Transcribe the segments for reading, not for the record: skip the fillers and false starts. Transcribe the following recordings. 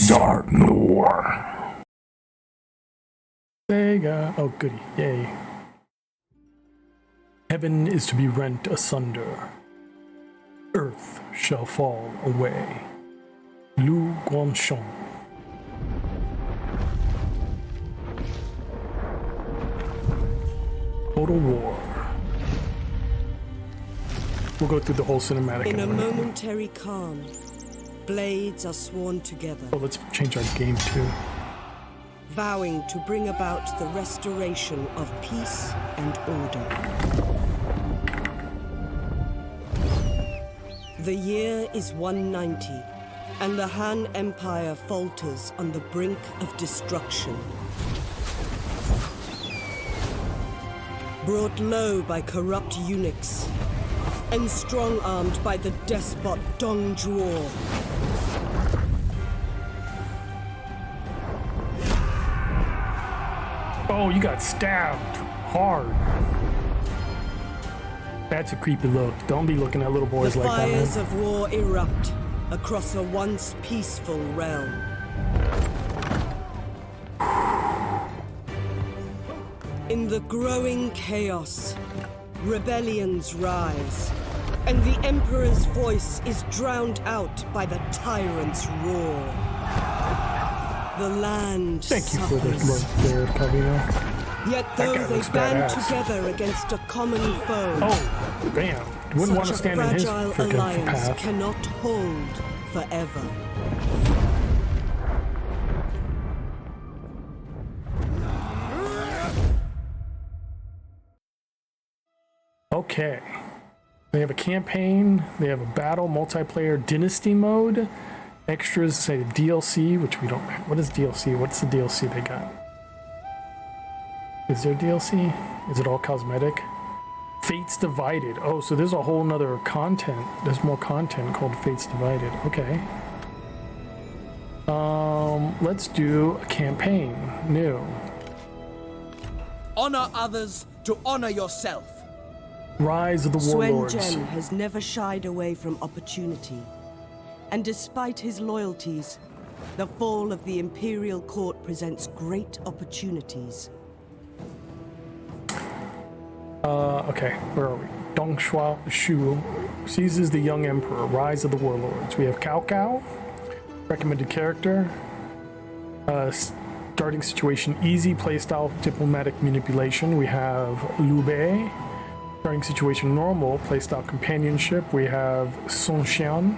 Zarnor. Sega. Oh, goody. Yay. Heaven is to be rent asunder. Earth shall fall away. Lu Guansheng. Total War. We'll go through the whole cinematic. In a momentary calm, blades are sworn together. Oh, let's change our game too. Vowing to bring about the restoration of peace and order. The year is 190, and the Han Empire falters on the brink of destruction. Brought low by corrupt eunuchs, and strong-armed by the despot Dong Zhuo. Oh, you got stabbed hard. That's a creepy look. Don't be looking at little boys like that. The fires of war erupt across a once peaceful realm. In the growing chaos, rebellions rise, and the Emperor's voice is drowned out by the tyrant's roar. The land Thank you suffers. for the look there, Kavino. Yet though they band together against a common foe, oh, bam. Wouldn't want to stand in his fragile freaking alliance path. cannot hold forever. Okay. They have a campaign, they have a battle, multiplayer, dynasty mode, extras, say DLC, which we don't... What is DLC? What's the DLC they got? Is there DLC? Is it all cosmetic? Fates Divided. Oh, so there's a whole nother content. There's more content called Fates Divided. Okay. Let's do a campaign. New. Honor others to honor yourself. Rise of the Suen Warlords. Zhen has never shied away from opportunity. And despite his loyalties, the fall of the Imperial Court presents great opportunities. Okay, where are we? Dong Shu seizes the young emperor. Rise of the Warlords. We have Cao Cao. Recommended character. Starting situation easy. Playstyle diplomatic manipulation. We have Liu Bei. Starting situation normal. Playstyle companionship. We have Sun Xian.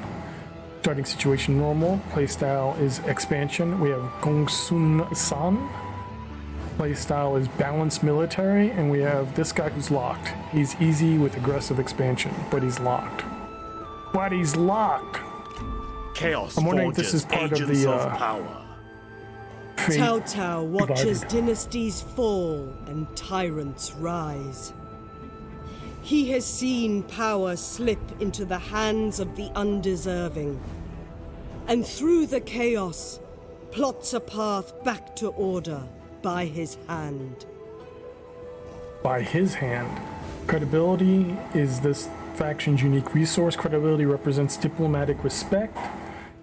Starting situation normal. Playstyle is expansion. We have Gong Sun San. Playstyle is balanced military, and we have this guy who's locked. He's easy with aggressive expansion, but he's locked. But he's locked. Chaos. I'm wondering if this is part of the power. Fate Cao Cao watches Divided. dynasties fall and tyrants rise. He has seen power slip into the hands of the undeserving. And through the chaos, plots a path back to order by his hand. By his hand. Credibility is this faction's unique resource. Credibility represents diplomatic respect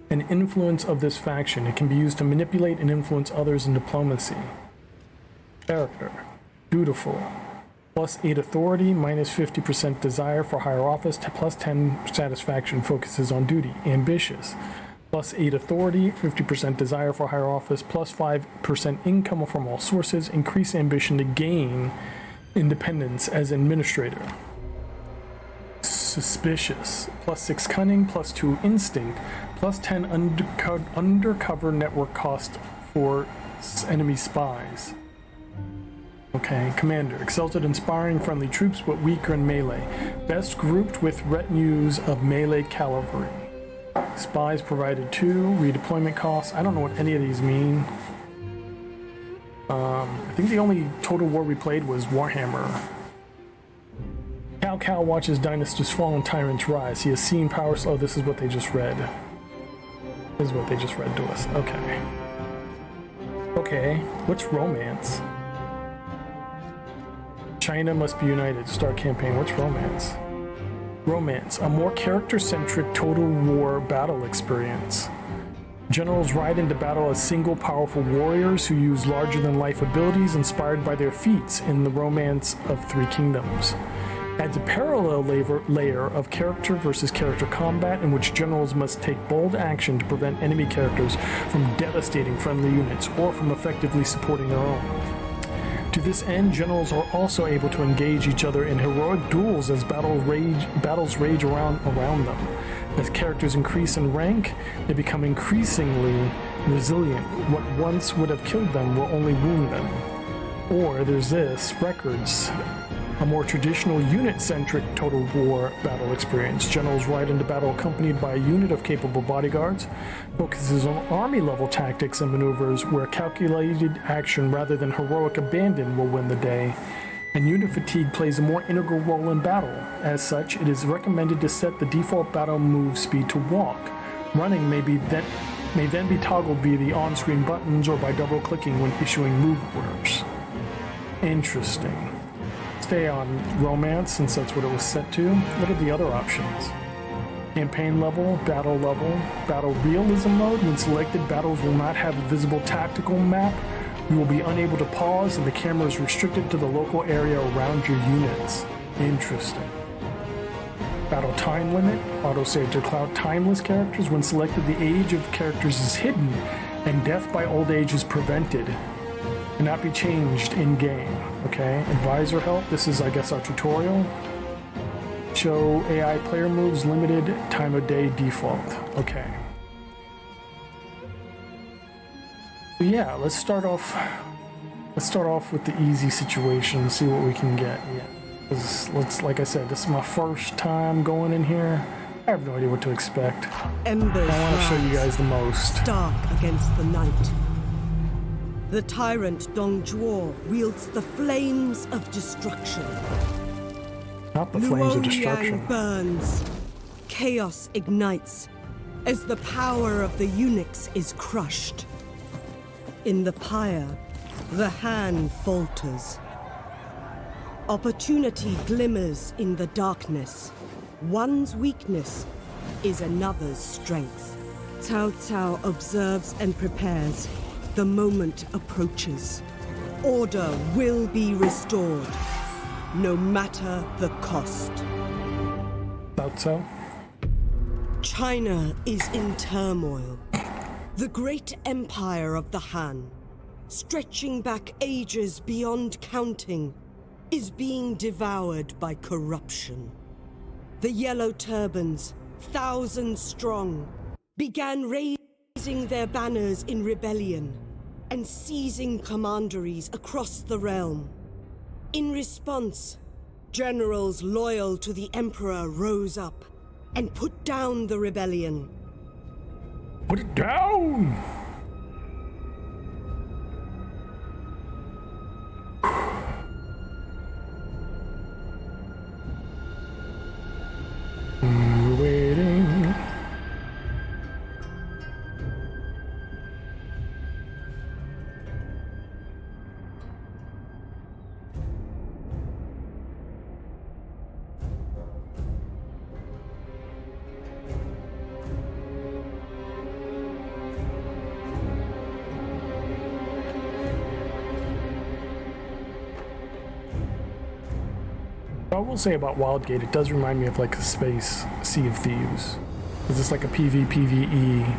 and influence of this faction. It can be used to manipulate and influence others in diplomacy. Character. Dutiful. +8 authority, -50% desire for higher office, +10 satisfaction, focuses on duty. Ambitious. +8 authority, 50% desire for higher office, +5% income from all sources, increase ambition to gain independence as administrator. Suspicious, +6 cunning, +2 instinct, +10 undercover network cost for enemy spies. Okay, commander, excels at inspiring friendly troops but weaker in melee. Best grouped with retinues of melee cavalry. Spies provided 2, redeployment costs. I don't know what any of these mean. I think the only Total War we played was Warhammer. Cao Cao watches dynasties fall and tyrants rise. He has seen power. Oh, this is what they just read. This is what they just read to us. Okay. Okay, what's romance? China must be united. Start campaign. What's romance? Romance, a more character-centric total war battle experience. Generals ride into battle as single powerful warriors who use larger-than-life abilities inspired by their feats in the Romance of Three Kingdoms. Adds a parallel layer of character versus character combat in which generals must take bold action to prevent enemy characters from devastating friendly units or from effectively supporting their own. To this end, generals are also able to engage each other in heroic duels as battles rage around them. As characters increase in rank, they become increasingly resilient. What once would have killed them will only wound them. Or there's this, Records, a more traditional unit-centric total war battle experience. Generals ride into battle accompanied by a unit of capable bodyguards, focuses on army-level tactics and maneuvers where calculated action rather than heroic abandon will win the day, and unit fatigue plays a more integral role in battle. As such, it is recommended to set the default battle move speed to walk. Running may then be toggled via the on-screen buttons or by double-clicking when issuing move orders. Interesting. Stay on romance since that's what it was set to. What are the other options? Campaign level, battle realism mode. When selected, battles will not have a visible tactical map. You will be unable to pause and the camera is restricted to the local area around your units. Interesting. Battle time limit. Autosave to cloud timeless characters. When selected, the age of characters is hidden and death by old age is prevented. Cannot be changed in-game. Okay, advisor help. This is, I guess, our tutorial. Show AI player moves, limited time of day default. Okay. But yeah, let's start off with the easy situation, see what we can get. Yeah. Like I said, this is my first time going in here. I have no idea what to expect. Embers I want to show you guys the most. Dark against the night. The tyrant Dong Zhuo wields the flames of destruction. Not the flames of destruction. Luoyang burns. Chaos ignites as the power of the eunuchs is crushed. In the pyre, the hand falters. Opportunity glimmers in the darkness. One's weakness is another's strength. Cao Cao observes and prepares. The moment approaches. Order will be restored, no matter the cost. Thought so? China is in turmoil. The great empire of the Han, stretching back ages beyond counting, is being devoured by corruption. The Yellow Turbans, thousands strong, began raising their banners in rebellion and seizing commanderies across the realm. In response, generals loyal to the Emperor rose up and put down the rebellion. Put it down! Waiting. I will say about Wildgate, it does remind me of like a space Sea of Thieves. Is this like a PvPvE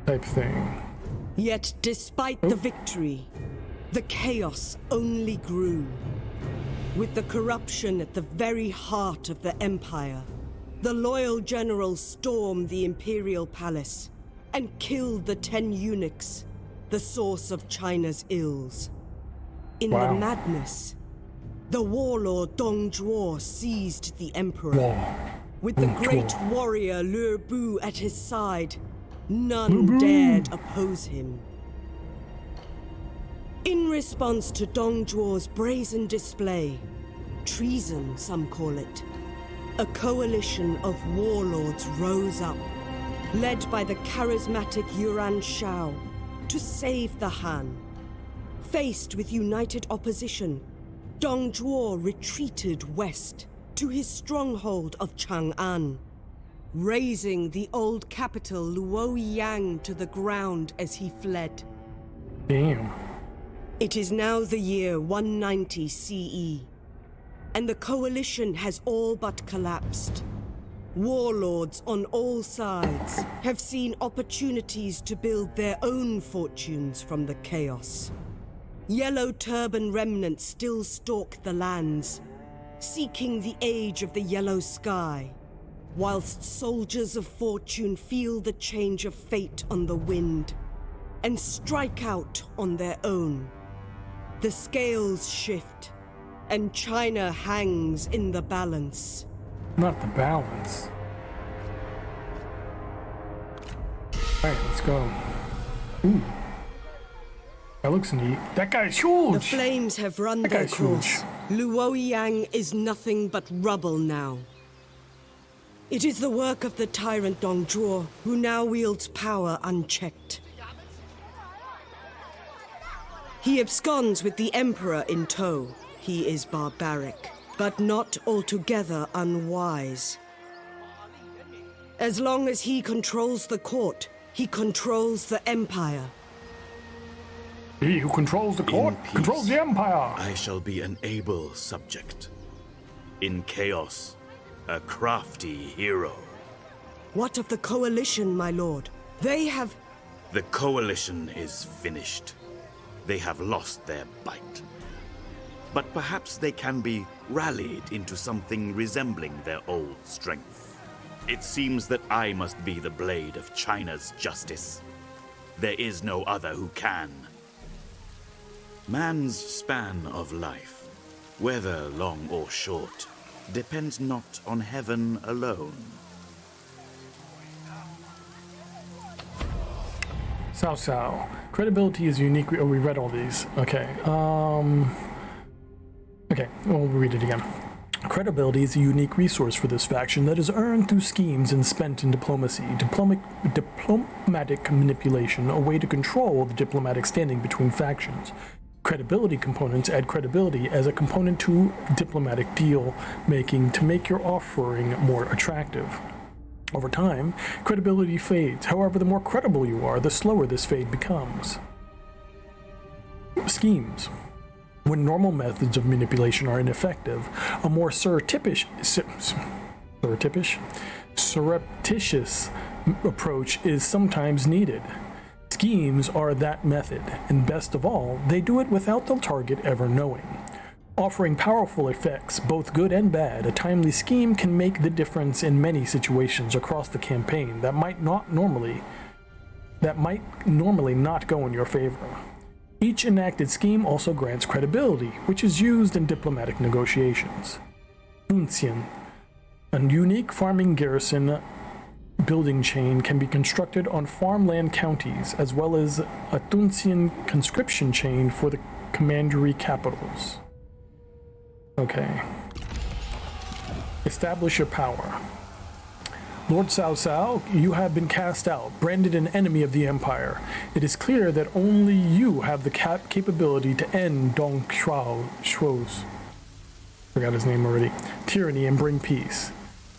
type thing? Yet despite the victory, the chaos only grew. With the corruption at the very heart of the Empire, the loyal generals stormed the Imperial Palace and killed the 10 eunuchs, the source of China's ills. In the madness, the warlord Dong Zhuo seized the Emperor. With the great warrior Lü Bu at his side, none dared oppose him. In response to Dong Zhuo's brazen display, treason some call it, a coalition of warlords rose up, led by the charismatic Yuan Shao, to save the Han. Faced with united opposition, Dong Zhuo retreated west to his stronghold of Chang'an, razing the old capital Luoyang to the ground as he fled. Damn. It is now the year 190 CE, and the coalition has all but collapsed. Warlords on all sides have seen opportunities to build their own fortunes from the chaos. Yellow Turban remnants still stalk the lands, seeking the age of the yellow sky, whilst soldiers of fortune feel the change of fate on the wind and strike out on their own. The scales shift, and China hangs in the balance. Not the balance. Alright, let's go. Ooh. That looks neat. That guy's huge! The flames have run That their guy's course. huge. Luoyang is nothing but rubble now. It is the work of the tyrant Dong Zhuo, who now wields power unchecked. He absconds with the Emperor in tow. He is barbaric, but not altogether unwise. As long as he controls the court, he controls the Empire. He who controls the court peace. controls the empire. I shall be an able subject. In chaos, a crafty hero. What of the coalition, my lord? They have... The coalition is finished. They have lost their bite. But perhaps they can be rallied into something resembling their old strength. It seems that I must be the blade of China's justice. There is no other who can. Man's span of life, whether long or short, depends not on heaven alone. Cao Cao. Credibility is unique. Oh, we read all these. Okay. Okay, we'll read it again. Credibility is a unique resource for this faction that is earned through schemes and spent in diplomacy, diplomatic manipulation, a way to control the diplomatic standing between factions. Credibility components add credibility as a component to diplomatic deal making to make your offering more attractive. Over time, credibility fades. However, the more credible you are, the slower this fade becomes. Schemes. When normal methods of manipulation are ineffective, a more surreptitious approach is sometimes needed. Schemes are that method, and best of all, they do it without the target ever knowing. Offering powerful effects, both good and bad, a timely scheme can make the difference in many situations across the campaign that might normally not go in your favor. Each enacted scheme also grants credibility, which is used in diplomatic negotiations. Tunxian, a unique farming garrison building chain can be constructed on farmland counties, as well as a Tunxian conscription chain for the commandery capitals. Okay. Establish your power. Lord Cao Cao, you have been cast out, branded an enemy of the Empire. It is clear that only you have the capability to end Dong Zhuo's, forgot his name already, tyranny and bring peace.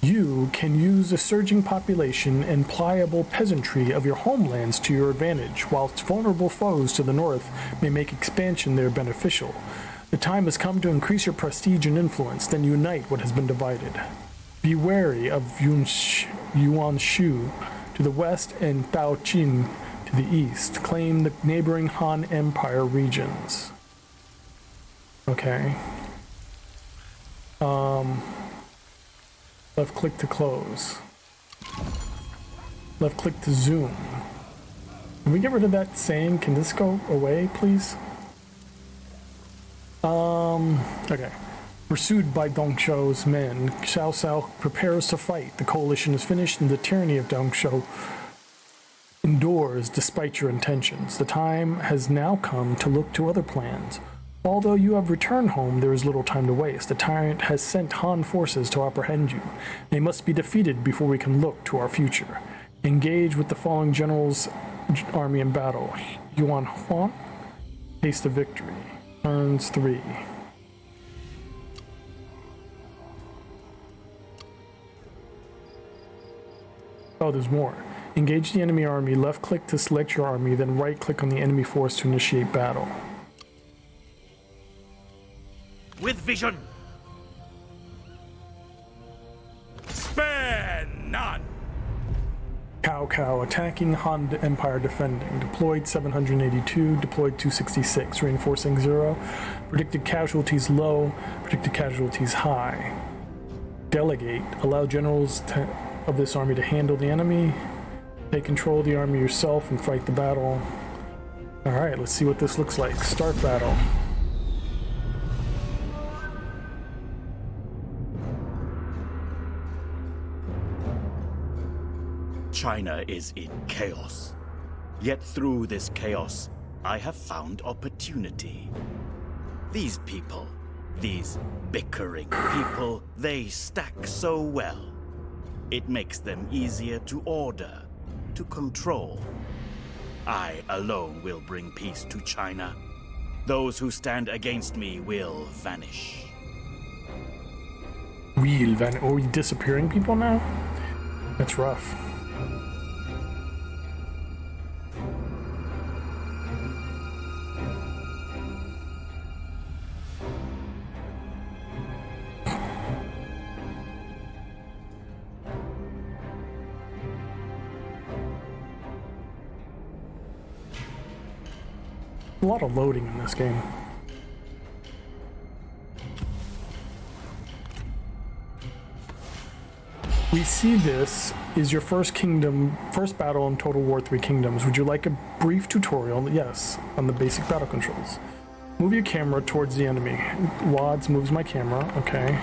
You can use the surging population and pliable peasantry of your homelands to your advantage, whilst vulnerable foes to the north may make expansion there beneficial. The time has come to increase your prestige and influence, then unite what has been divided. Be wary of Yuanshu to the west and Daoqing to the east. Claim the neighboring Han Empire regions. Okay. Left click to close. Left click to zoom. Can we get rid of that saying? Can this go away, please? Okay. Pursued by Dong Zhuo's men, Cao Cao prepares to fight. The coalition is finished and the tyranny of Dong Zhuo endures despite your intentions. The time has now come to look to other plans. Although you have returned home, there is little time to waste. The tyrant has sent Han forces to apprehend you. They must be defeated before we can look to our future. Engage with the following generals army in battle. Yuan Huan, Taste of Victory. Turns 3. Oh, there's more. Engage the enemy army, left click to select your army, then right click on the enemy force to initiate battle. With vision! Spare none! Cao Cao attacking, Han Empire defending. Deployed 782, deployed 266, reinforcing 0. Predicted casualties low, predicted casualties high. Delegate, allow generals of this army to handle the enemy. Take control of the army yourself and fight the battle. Alright, let's see what this looks like. Start battle. China is in chaos. Yet through this chaos, I have found opportunity. These people, these bickering people, they stack so well. It makes them easier to order, to control. I alone will bring peace to China. Those who stand against me will vanish. Are we disappearing people now? That's rough. A lot of loading in this game. We see this is your first battle in Total War 3 Kingdoms. Would you like a brief tutorial? Yes, on the basic battle controls. Move your camera towards the enemy. WADS moves my camera, okay.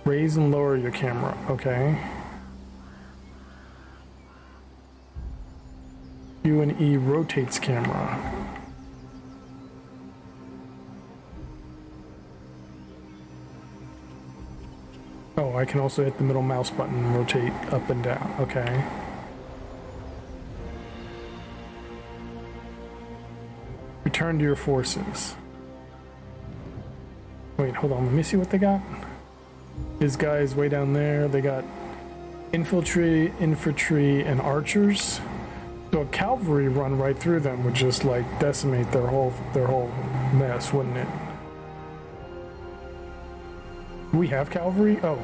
Raise and lower your camera, okay. Q and E rotates camera. Oh, I can also hit the middle mouse button and rotate up and down, okay. Return to your forces. Wait, hold on, let me see what they got. His guys way down there, they got infantry, and archers. So a cavalry run right through them would just like decimate their whole mess, wouldn't it? Do we have cavalry? Oh.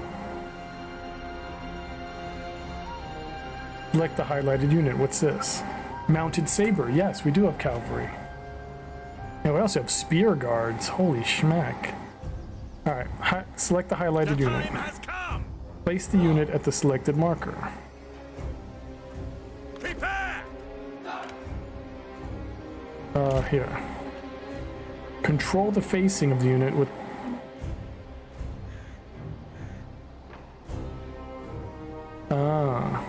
Select the highlighted unit. What's this? Mounted saber. Yes, we do have cavalry. Yeah, we also have spear guards. Holy schmack. Alright, select the highlighted unit. Place the unit at the selected marker. Prepare! Here. Control the facing of the unit with... I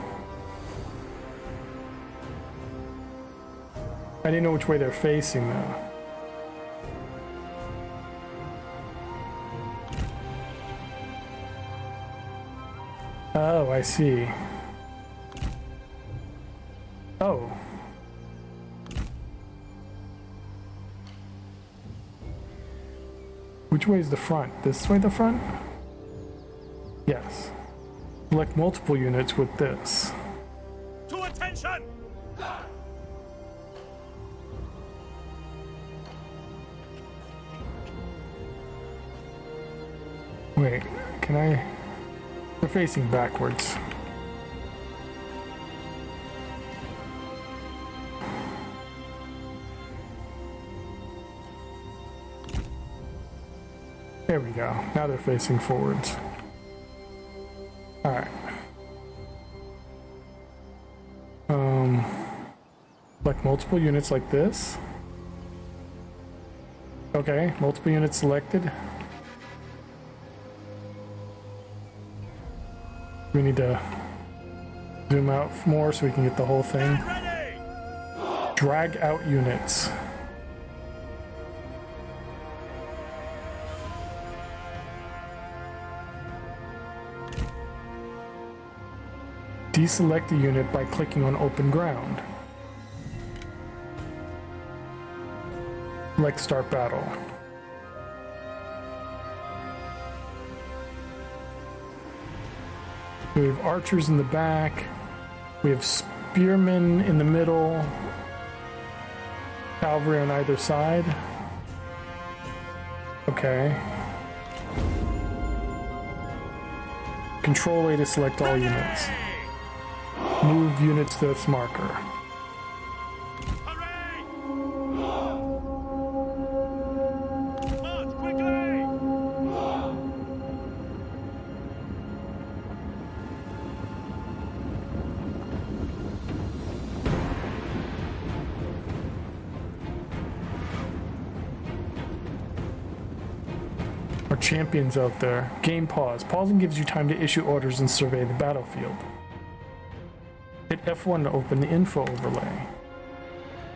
didn't know which way they're facing though. Oh, I see. Oh. Which way is the front? This way the front? Yes. Select multiple units with this. To attention! Wait, can I... We're facing backwards. There we go. Now they're facing forwards. Alright. Select multiple units like this. Okay, multiple units selected. We need to zoom out more so we can get the whole thing. Drag out units. Deselect the unit by clicking on open ground. Select start battle. We have archers in the back. We have spearmen in the middle. Cavalry on either side. Okay. Control A to select all units. Move units to this marker. Our champions out there. Game pause. Pausing gives you time to issue orders and survey the battlefield. Hit F1 to open the info overlay.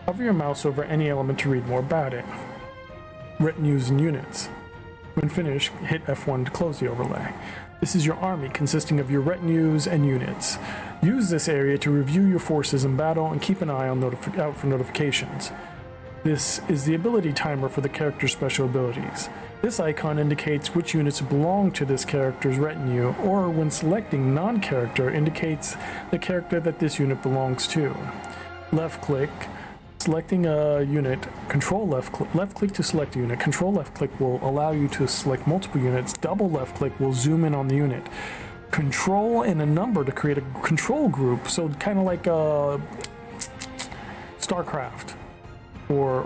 Hover your mouse over any element to read more about it. Retinues and units. When finished, hit F1 to close the overlay. This is your army consisting of your retinues and units. Use this area to review your forces in battle and keep an eye on out for notifications. This is the ability timer for the character's special abilities. This icon indicates which units belong to this character's retinue, or when selecting non-character, indicates the character that this unit belongs to. Left click, selecting a unit, control left click to select a unit, control left click will allow you to select multiple units, double left click will zoom in on the unit. Control and a number to create a control group, so kind of like StarCraft. Or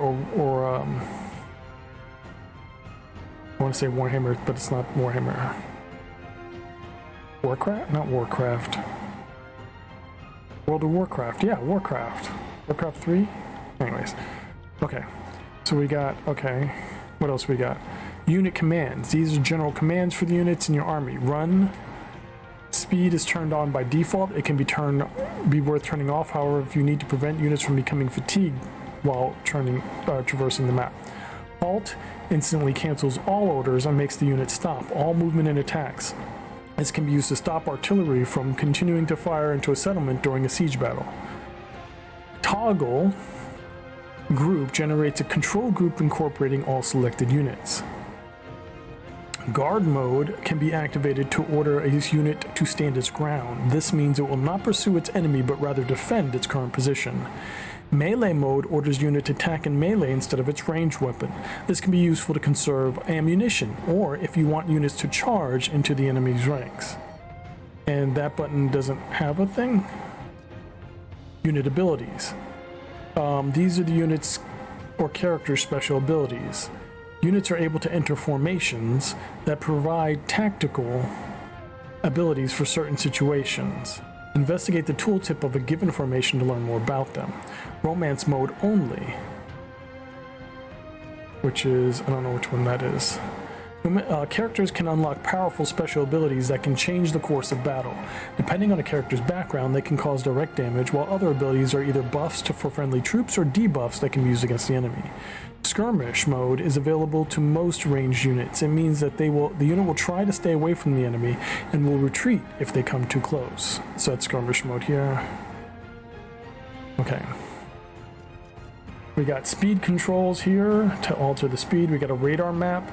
I want to say Warhammer, but it's not Warhammer. Warcraft? Not Warcraft. World of Warcraft. Yeah, Warcraft. Warcraft 3? Anyways. Okay. So we got, okay. What else we got? Unit commands. These are general commands for the units in your army. Run. Speed is turned on by default. It can be worth turning off, however, if you need to prevent units from becoming fatigued while traversing the map. Halt instantly cancels all orders and makes the unit stop all movement and attacks. This can be used to stop artillery from continuing to fire into a settlement during a siege battle. Toggle group generates a control group incorporating all selected units. Guard mode can be activated to order a unit to stand its ground. This means it will not pursue its enemy but rather defend its current position. Melee mode orders unit to attack in melee instead of its ranged weapon. This can be useful to conserve ammunition, or if you want units to charge into the enemy's ranks. And that button doesn't have a thing? Unit abilities. These are the units or character special abilities. Units are able to enter formations that provide tactical abilities for certain situations. Investigate the tooltip of a given formation to learn more about them. Romance mode only, which is, I don't know which one that is. Characters can unlock powerful special abilities that can change the course of battle. Depending on a character's background, they can cause direct damage, while other abilities are either buffs for friendly troops or debuffs that can be used against the enemy. Skirmish mode is available to most ranged units. It means that the unit will try to stay away from the enemy and will retreat if they come too close. So that's skirmish mode here. Okay. We got speed controls here to alter the speed. We got a radar map.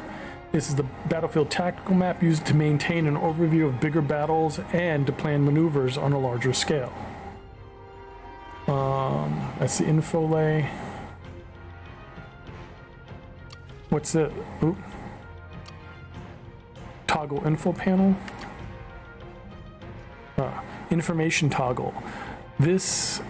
This is the battlefield tactical map used to maintain an overview of bigger battles and to plan maneuvers on a larger scale. That's the info lay. What's it? Oop. Toggle info panel. Information toggle. This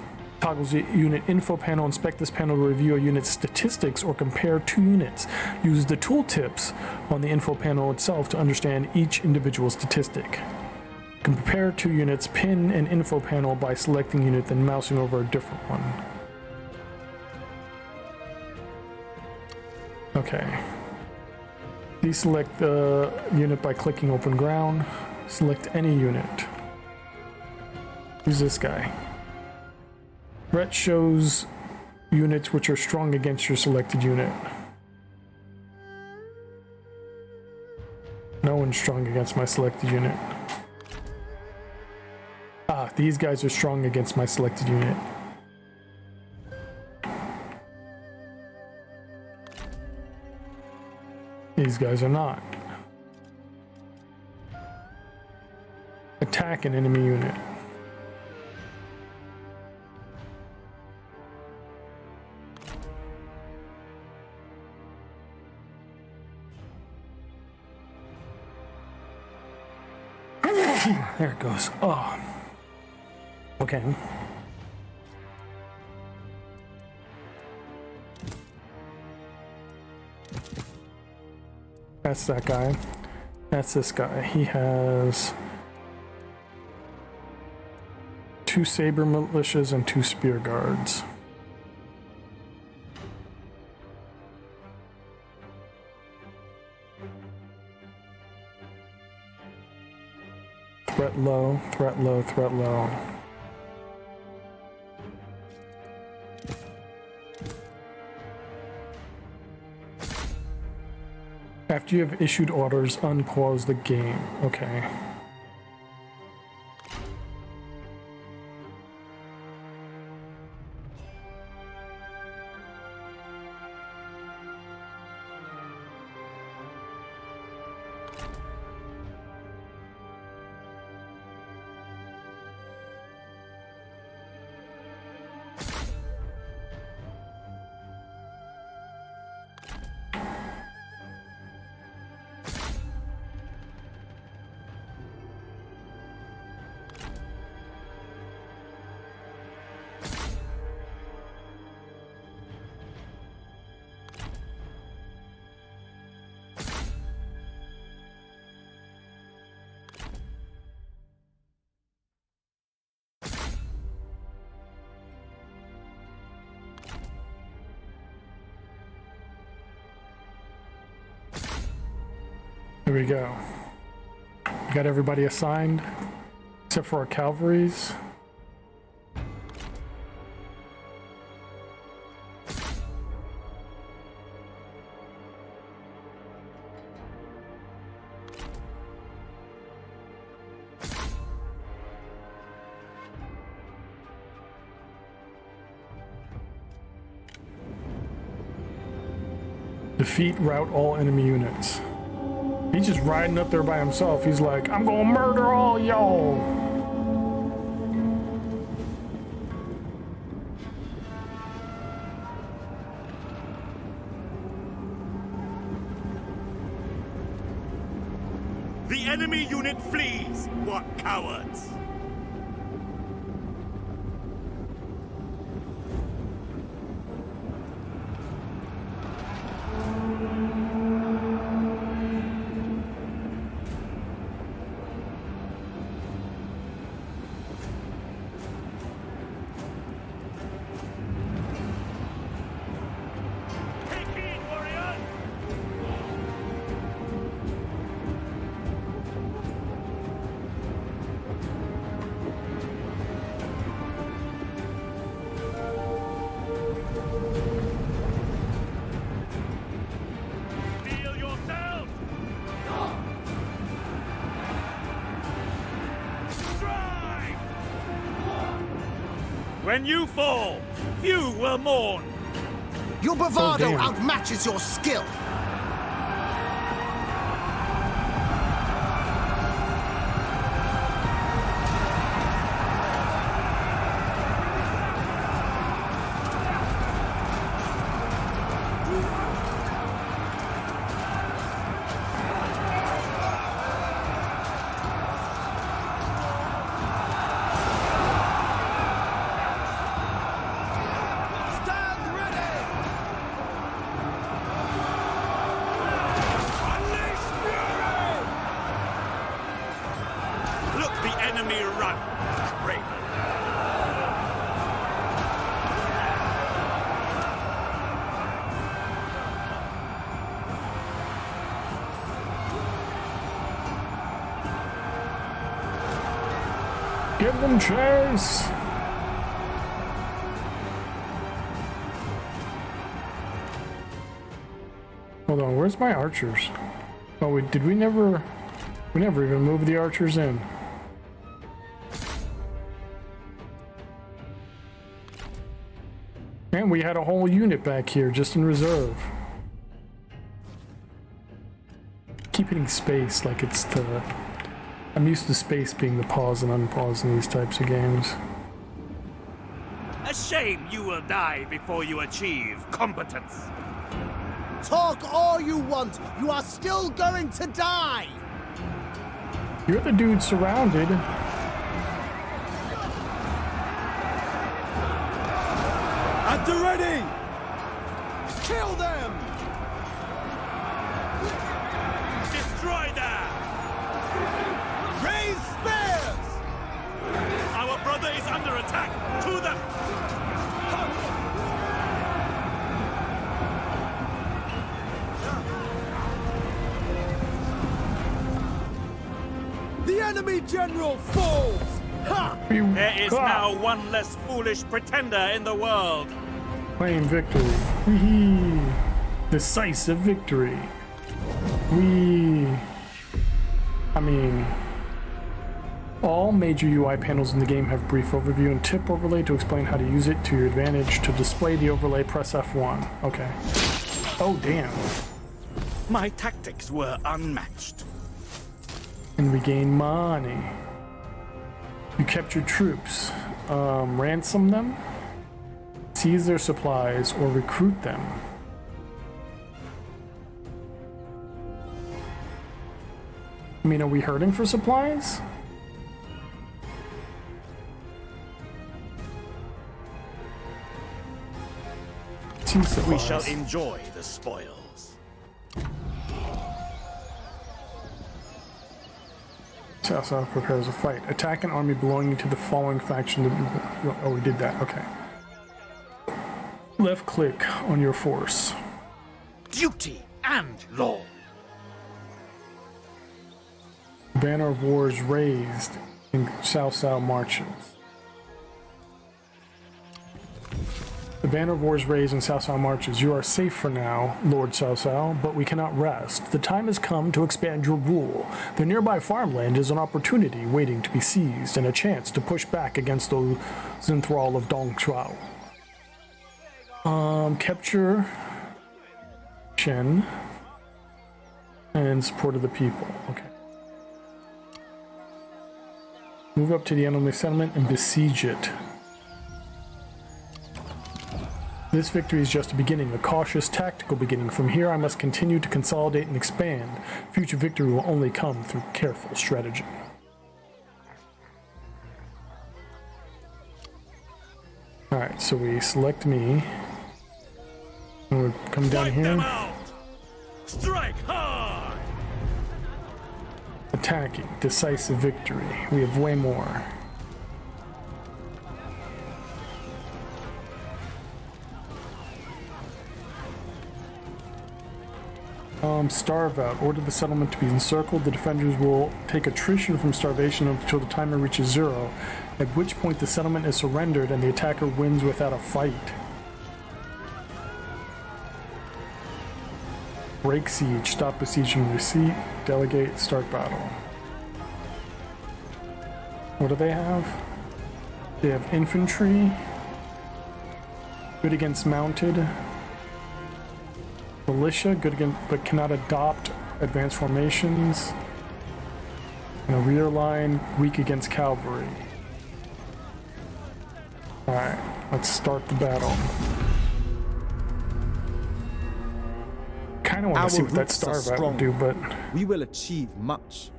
toggles the unit info panel. Inspect this panel to review a unit's statistics or compare two units. Use the tooltips on the info panel itself to understand each individual statistic. Compare two units, pin an info panel by selecting unit, then mousing over a different one. Okay. Deselect the unit by clicking open ground. Select any unit. Who's this guy? Ret shows units which are strong against your selected unit. No one's strong against my selected unit. Ah, these guys are strong against my selected unit. These guys are not. Attack an enemy unit. There it goes. Oh. Okay. That's that guy. That's this guy. He has 2 saber militias and 2 spear guards. Threat low, threat low, threat low. After you have issued orders, unpause the game. Okay. Here we go. We got everybody assigned, except for our cavalries. Defeat, rout all enemy units. He's just riding up there by himself. He's like, I'm gonna murder all y'all. The enemy unit flees! What cowards! When you fall, few will mourn. Your bravado damn. outmatches your skill. Give them chase! Hold on, where's my archers? Oh, we never even moved the archers in. And we had a whole unit back here just in reserve. Keep hitting space like it's the... I'm used to space being the pause and unpause in these types of games. A shame you will die before you achieve competence. Talk all you want. You are still going to die. You're the dude surrounded. At the ready. Kill them. Destroy them! Raise spears. Our brother is under attack! To them! The enemy general falls. Ha! There is now one less foolish pretender in the world. Claim victory. Whee! Decisive victory. All major UI panels in the game have brief overview and tip overlay to explain how to use it to your advantage. To display the overlay, press F1. Okay. Oh, damn. My tactics were unmatched. And we gain money. You capture troops. Ransom them, seize their supplies, or recruit them. I mean, are we hurting for supplies? We shall enjoy the spoils. South prepares a fight. Attack an army belonging to the following faction. Oh, we did that. Okay. Left click on your force. Duty and law. Banner of War is raised in Cao Cao marches. The banner of war is raised in Cao Cao marches. You are safe for now, Lord Cao Cao, but we cannot rest. The time has come to expand your rule. The nearby farmland is an opportunity waiting to be seized and a chance to push back against the Zenthrall of Dongshuo. Capture Shen and support of the people. Okay. Move up to the enemy settlement and besiege it. This victory is just a beginning, a cautious tactical beginning. From here, I must continue to consolidate and expand. Future victory will only come through careful strategy. Alright, so we select me. And we come down Wipe here. them out! Strike hard! Attacking, decisive victory. We have way more. Starve out. Order the settlement to be encircled. The defenders will take attrition from starvation until the timer reaches 0, at which point the settlement is surrendered and the attacker wins without a fight. Break siege. Stop besieging. Receipt. Delegate. Start battle. What do they have? They have infantry. Good against mounted. Militia, good against, but cannot adopt advanced formations. And a rear line, weak against cavalry. Alright, let's start the battle. Kinda want to see what that starve out would do, but we will achieve much.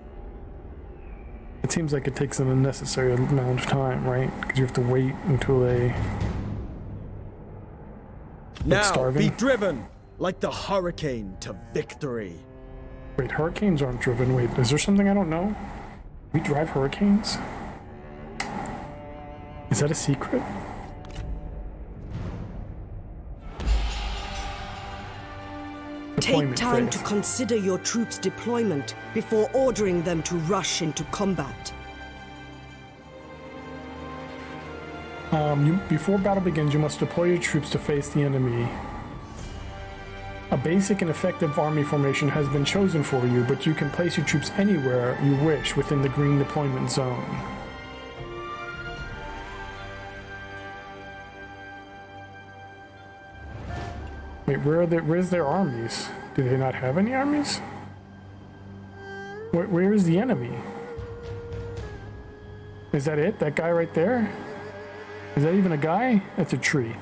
it seems like it takes an unnecessary amount of time, right? Because you have to wait until they Now starving. be driven like the hurricane to victory. Wait, hurricanes aren't driven. Wait, is there something I don't know? We drive hurricanes? Is that a secret? Take Deployment time phase. to consider your troops' deployment before ordering them to rush into combat. Before battle begins, you must deploy your troops to face the enemy. A basic and effective army formation has been chosen for you, but you can place your troops anywhere you wish within the green deployment zone. Wait, where's their armies? Do they not have any armies? Where is the enemy? Is that it? That guy right there? Is that even a guy? That's a tree.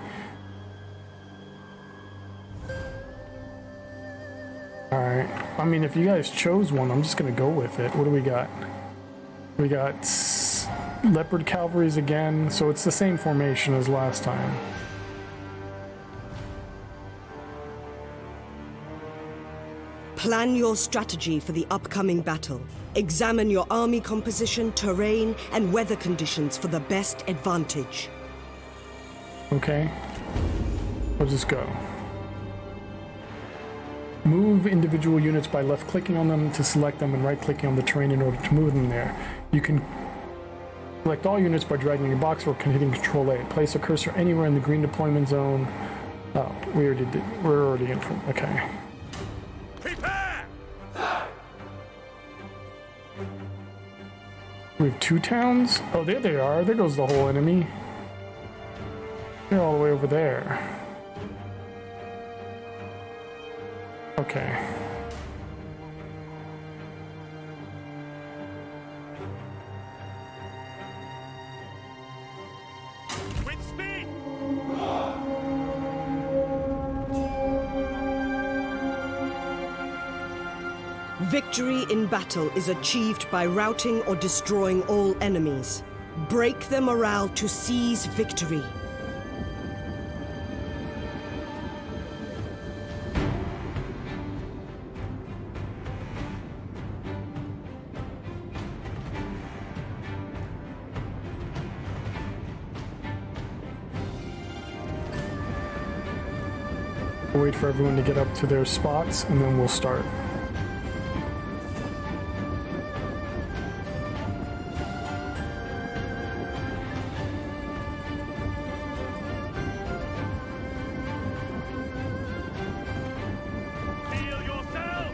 Alright. I mean, if you guys chose one, I'm just gonna go with it. What do we got? We got Leopard Cavalries again, so it's the same formation as last time. Plan your strategy for the upcoming battle. Examine your army composition, terrain, and weather conditions for the best advantage. Okay. Let's just go. Move individual units by left-clicking on them to select them and right-clicking on the terrain in order to move them there. You can select all units by dragging your box or hitting Control A. Place a cursor anywhere in the green deployment zone. Oh, we're already in from. Okay. Prepare! We have 2 towns? Oh, there they are. There goes the whole enemy. They're all the way over there. Okay. With speed! Victory in battle is achieved by routing or destroying all enemies. Break their morale to seize victory. We'll wait for everyone to get up to their spots and then we'll start. Feel yourself!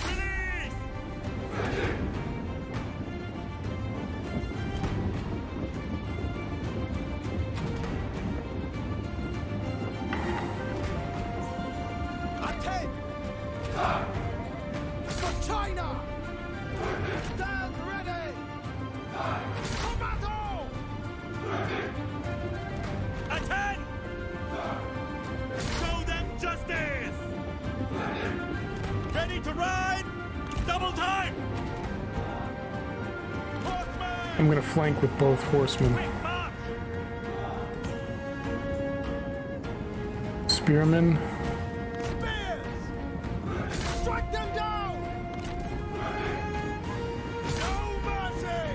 Release! Attend! For China! Stand ready! For battle! Attend! Show them justice! Ready to ride? Double time! Horsemen! I'm gonna flank with both horsemen. Quick march! Spearmen. Spears! Strike them down! No mercy!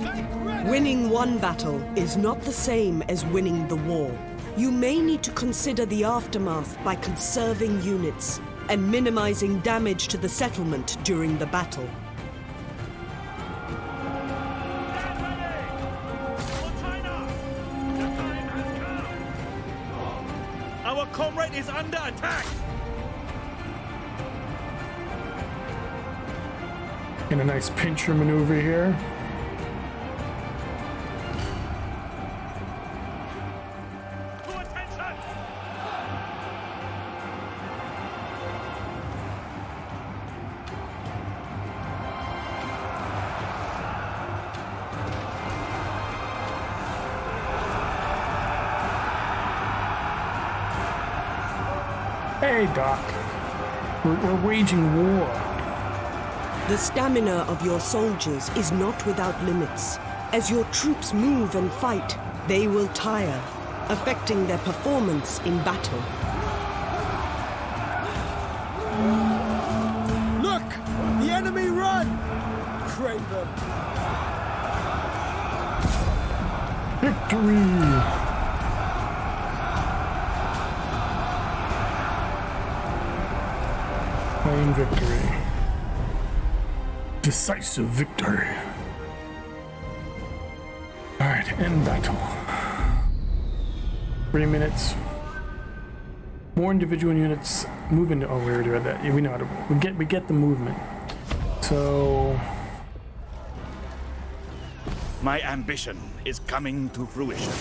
Make ready! Winning one battle is not the same as winning the war. You may need to consider the aftermath by conserving units and minimizing damage to the settlement during the battle. Stand ready! For China! The time has come! Our comrade is under attack! In a nice pincher maneuver here. To attention! Hey, Doc. We're waging war. The stamina of your soldiers is not without limits. As your troops move and fight, they will tire, affecting their performance in battle. Look! The enemy run! Craven! Victory! Claim victory. Decisive victory. Alright, end battle. 3 minutes. More individual units move into. Oh, we already read that. Yeah, we know how to. We get the movement. So My ambition is coming to fruition.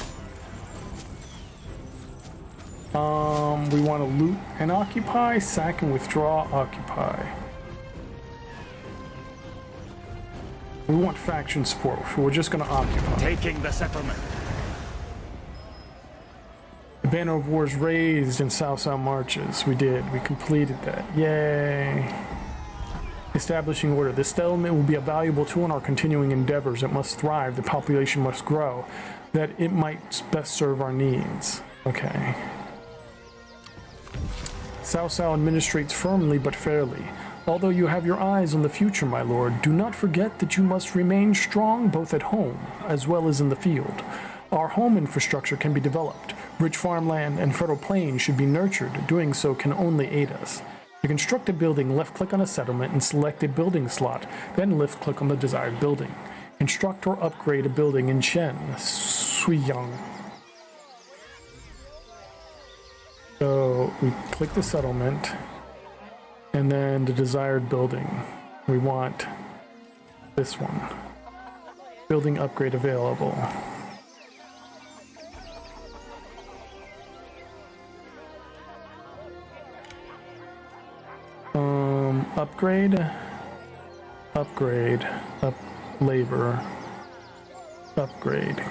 We want to loot and occupy, sack and withdraw, occupy. We want faction support, so we're just going to occupy. Taking the settlement. The Banner of War is raised in South marches. We did. We completed that. Yay. Establishing order. This settlement will be a valuable tool in our continuing endeavors. It must thrive. The population must grow. That it might best serve our needs. Okay. Cao Cao administrates firmly but fairly. Although you have your eyes on the future, my lord, do not forget that you must remain strong both at home as well as in the field. Our home infrastructure can be developed. Rich farmland and fertile plains should be nurtured. Doing so can only aid us. To construct a building, left-click on a settlement and select a building slot, then left-click on the desired building. Construct or upgrade a building in Chen, Suiyang. So we click the settlement, and then the desired building. We want this one. Building upgrade available. Upgrade, labor, upgrade.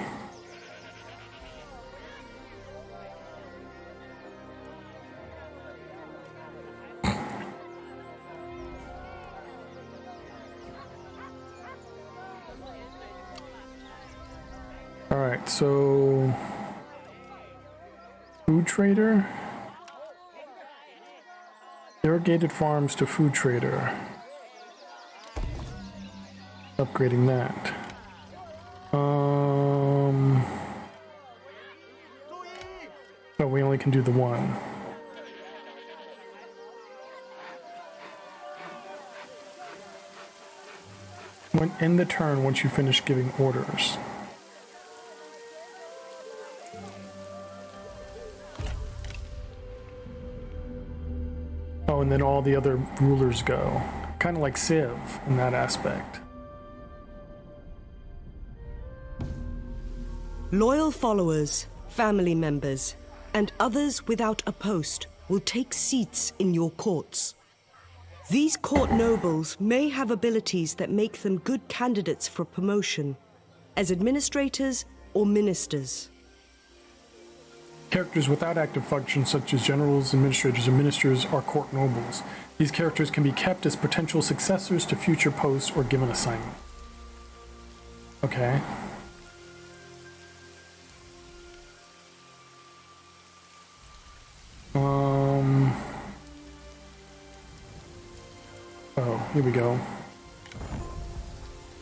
All right, so food trader. Irrigated farms to food trader. Upgrading that. Oh, we only can do the one. When end the turn once you finish giving orders. And then all the other rulers go. Kind of like Civ in that aspect. Loyal followers, family members, and others without a post will take seats in your courts. These court nobles may have abilities that make them good candidates for promotion as administrators or ministers. Characters without active functions such as generals, administrators, and ministers are court nobles. These characters can be kept as potential successors to future posts or given assignments. Okay. Oh, here we go.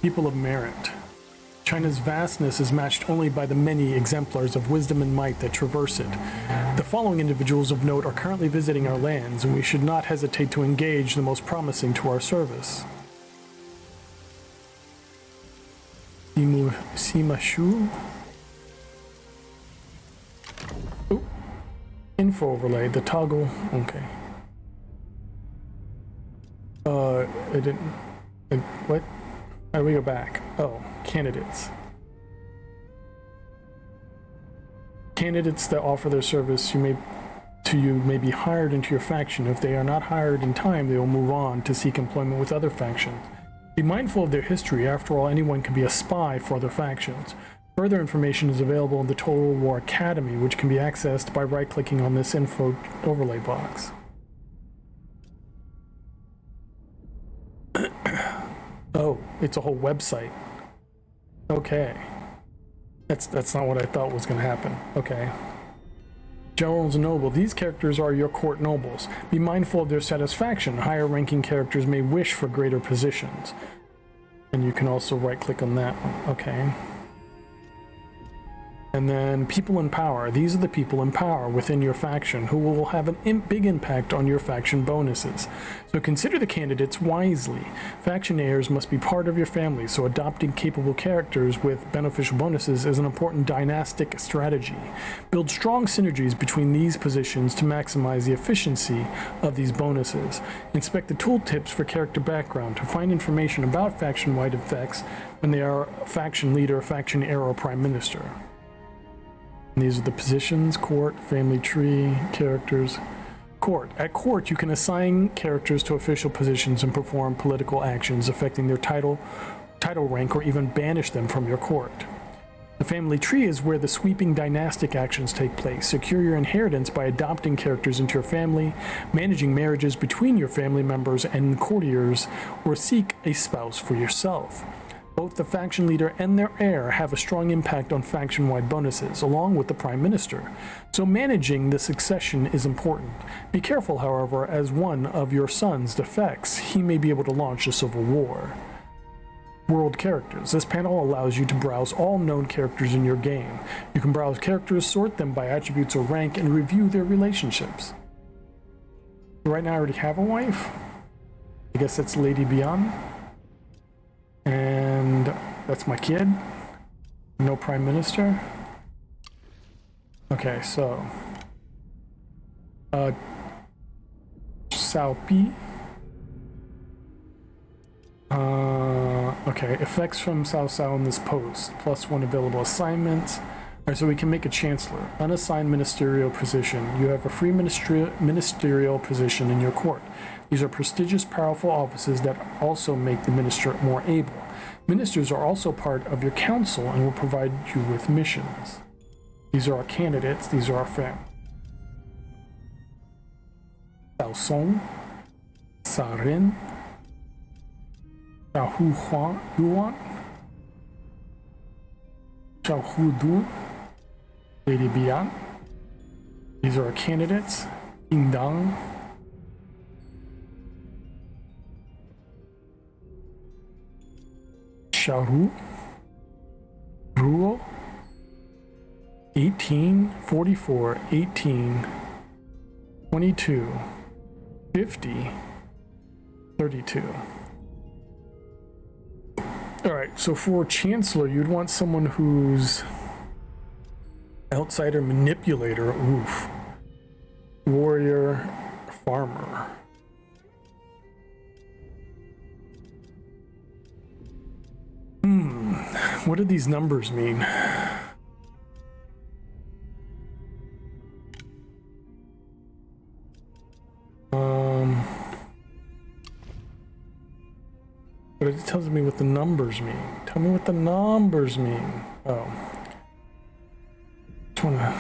People of merit. China's vastness is matched only by the many exemplars of wisdom and might that traverse it. The following individuals of note are currently visiting our lands, and we should not hesitate to engage the most promising to our service. Sima Shu? Oh. Info overlay, the toggle, okay. It didn't, what? How do we go back? Oh, candidates. Candidates that offer their service may be hired into your faction. If they are not hired in time, they will move on to seek employment with other factions. Be mindful of their history. After all, anyone can be a spy for other factions. Further information is available in the Total War Academy, which can be accessed by right-clicking on this info overlay box. Oh, it's a whole website. Okay. That's not what I thought was going to happen. Okay. Generals and noble. These characters are your court nobles. Be mindful of their satisfaction. Higher ranking characters may wish for greater positions. And you can also right click on that one. Okay. And then people in power. These are the people in power within your faction who will have a big impact on your faction bonuses. So consider the candidates wisely. Faction heirs must be part of your family, so adopting capable characters with beneficial bonuses is an important dynastic strategy. Build strong synergies between these positions to maximize the efficiency of these bonuses. Inspect the tooltips for character background to find information about faction-wide effects when they are faction leader, faction heir, or prime minister. These are the positions: court, family tree, characters. Court. At court, you can assign characters to official positions and perform political actions affecting their title rank, or even banish them from your court. The family tree is where the sweeping dynastic actions take place. Secure your inheritance by adopting characters into your family, managing marriages between your family members and courtiers, or seek a spouse for yourself. Both the faction leader and their heir have a strong impact on faction-wide bonuses, along with the prime minister. So managing the succession is important. Be careful, however, as one of your sons defects, he may be able to launch a civil war. World characters. This panel allows you to browse all known characters in your game. You can browse characters, sort them by attributes or rank, and review their relationships. Right now I already have a wife. I guess that's Lady Bian. And that's my kid. No prime minister. Okay, so Sao Pi. Okay, effects from Cao Cao in this post. +1 available assignments. Alright, so we can make a chancellor. Unassigned ministerial position. You have a free ministerial position in your court. These are prestigious, powerful offices that also make the minister more able. Ministers are also part of your council and will provide you with missions. These are our candidates. These are our family. Cao Song, Sa Ren, Xiao Hu Yuan, Xiao Hu Du, Lady Bian. These are our candidates. Ding Dong, Xiaoru, Ruo, 18, 44, 18, 22, 50, 32. Alright, so for Chancellor, you'd want someone who's outsider, manipulator, oof, warrior, farmer. What do these numbers mean? But it tells me what the numbers mean. Tell me what the numbers mean. Oh. Just wanna...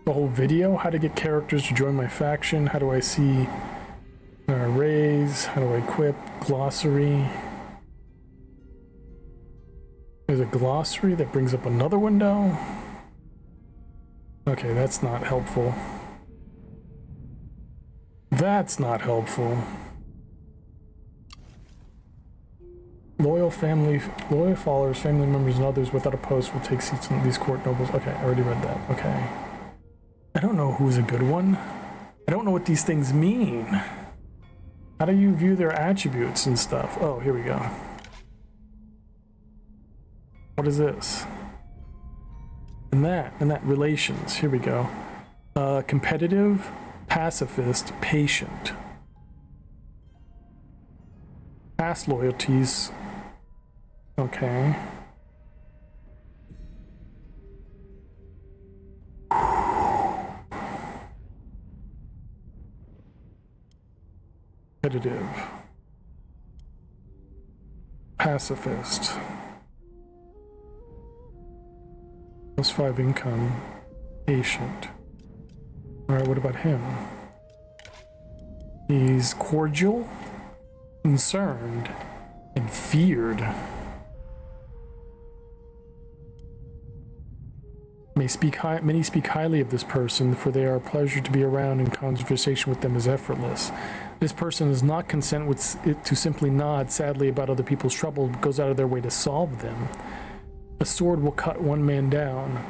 The whole video? How to get characters to join my faction? How do I see arrays? How do I equip? Glossary. There's a glossary that brings up another window. Okay, that's not helpful. That's not helpful. Loyal followers, family members, and others without a post will take seats in these court nobles. Okay, I already read that. Okay. I don't know who's a good one. I don't know what these things mean. How do you view their attributes and stuff? Oh, here we go. What is this? And that relations. Here we go. Competitive, pacifist, patient. Past loyalties. Okay. Competitive. Pacifist. +5 income. Patient. Alright, what about him? He's cordial, concerned, and feared. Many speak highly of this person, for they are a pleasure to be around, and conversation with them is effortless. This person is not content with it to simply nod sadly about other people's trouble, but goes out of their way to solve them. A sword will cut one man down.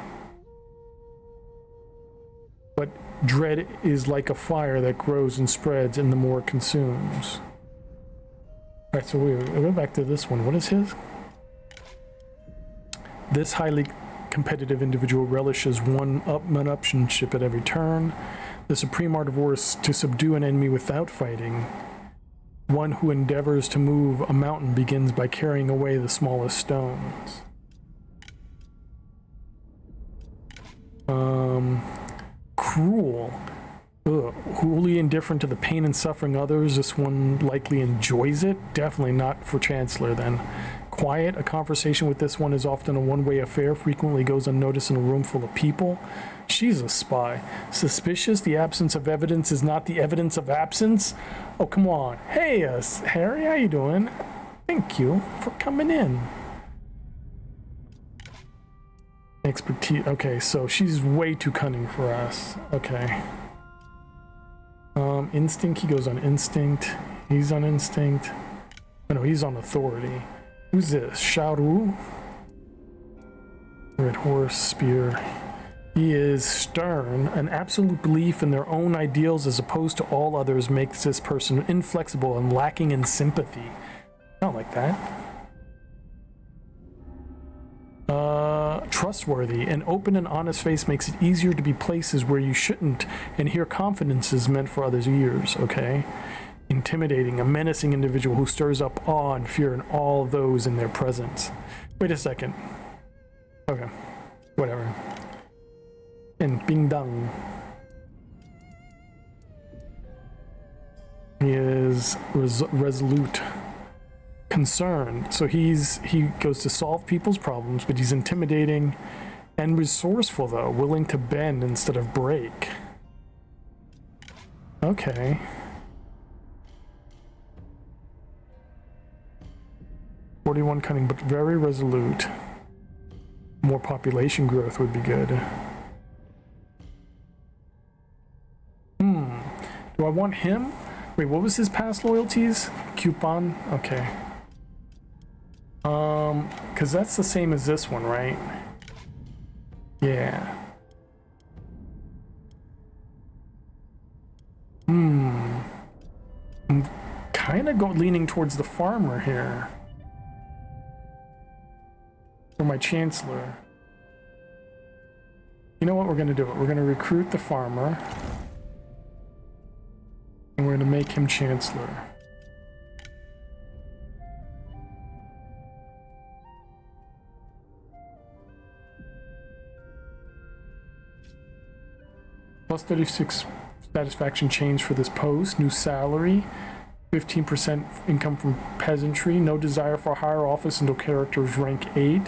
But dread is like a fire that grows and spreads, and the more it consumes. Alright, so we'll go back to this one. What is his? This highly competitive individual relishes one-upmanship at every turn. The supreme art of war is to subdue an enemy without fighting. One who endeavors to move a mountain begins by carrying away the smallest stones. Cruel. Ugh. Wholly indifferent to the pain and suffering others. This one likely enjoys it. Definitely not for Chancellor then. Quiet. A conversation with this one is often a one-way affair, frequently goes unnoticed in a room full of people. She's a spy. Suspicious. The absence of evidence is not the evidence of absence. Oh, come on. Hey, Harry, how you doing? Thank you for coming in. Expertise. Okay, so she's way too cunning for us. Okay. Instinct. He goes on instinct. He's on instinct. Oh, no, he's on authority. Who's this? Sharu? Red horse, spear. He is stern. An absolute belief in their own ideals as opposed to all others makes this person inflexible and lacking in sympathy. Not like that. Trustworthy. An open and honest face makes it easier to be places where you shouldn't, and here confidence is meant for others' ears, okay? Intimidating. A menacing individual who stirs up awe and fear in all those in their presence. Wait a second. Okay. Whatever. And Bing Dong. He is resolute. Concerned. So he goes to solve people's problems, but he's intimidating and resourceful though, willing to bend instead of break. Okay. "41 cunning, but very resolute. More population growth would be good." Do I want him? Wait, what was his past loyalties? Coupon? Okay. Because that's the same as this one, right? Yeah. I'm kind of leaning towards the farmer here. For my Chancellor. You know what we're going to do? We're going to recruit the farmer. And we're going to make him Chancellor. Plus 36 satisfaction change for this post. New salary. 15% income from peasantry. No desire for higher office until characters rank 8.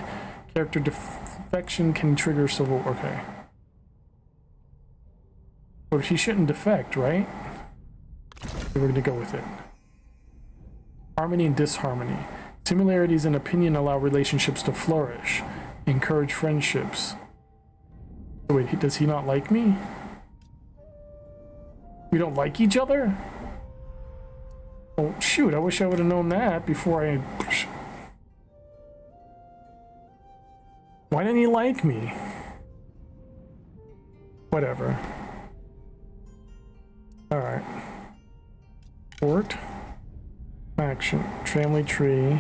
Character defection can trigger civil. Okay. But he shouldn't defect, right? We're going to go with it. Harmony and disharmony. Similarities in opinion allow relationships to flourish. Encourage friendships. Oh, wait, does he not like me? We don't like each other? Oh, shoot, I wish I would have known that before I... Why didn't he like me? Whatever. Alright. Fort. Action. Family tree.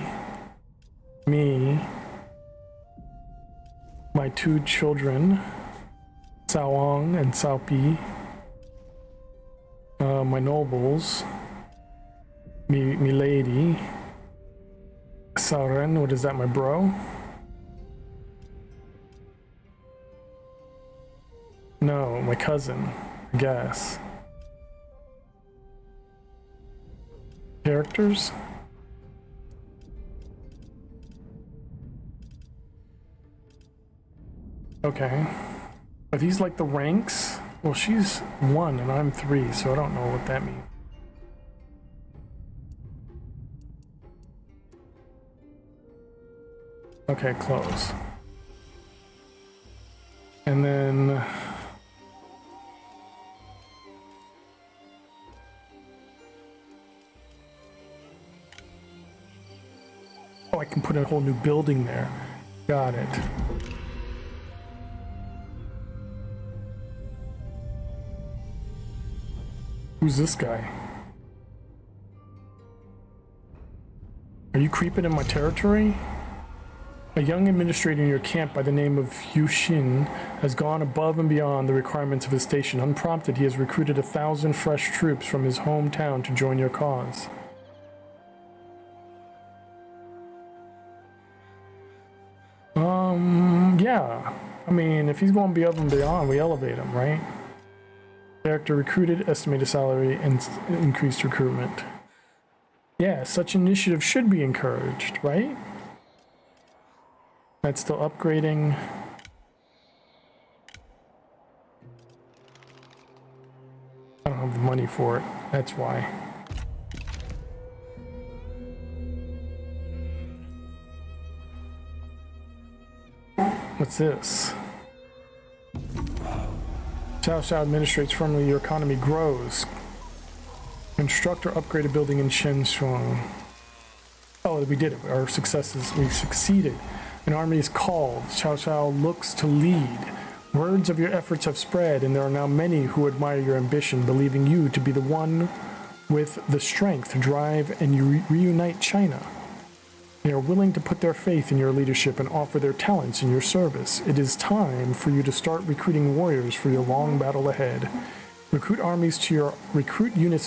Me. My 2 children. Sawang and Saupi. My nobles. Me lady. Sauren, what is that, my bro? No, my cousin, I guess. Characters? Okay. Are these like the ranks? Well, she's 1 and I'm 3, so I don't know what that means. Okay, close. And then... Oh, I can put a whole new building there. Got it. Who's this guy? Are you creeping in my territory? A young administrator in your camp by the name of Yu Xin has gone above and beyond the requirements of his station. Unprompted, he has recruited 1,000 fresh troops from his hometown to join your cause. Yeah. I mean, if he's going above and beyond, we elevate him, right? Character recruited, estimated salary, and increased recruitment. Yeah, such initiative should be encouraged, right? That's still upgrading. I don't have the money for it, that's why. What's this? Cao Xiao administrates firmly, your economy grows. Construct or upgrade a building in Shenzhen. Oh, we did it. Our successes, we succeeded. An army is called. Cao Xiao looks to lead. Words of your efforts have spread, and there are now many who admire your ambition, believing you to be the one with the strength to drive and reunite China. They are willing to put their faith in your leadership and offer their talents in your service. It is time for you to start recruiting warriors for your long battle ahead. Recruit units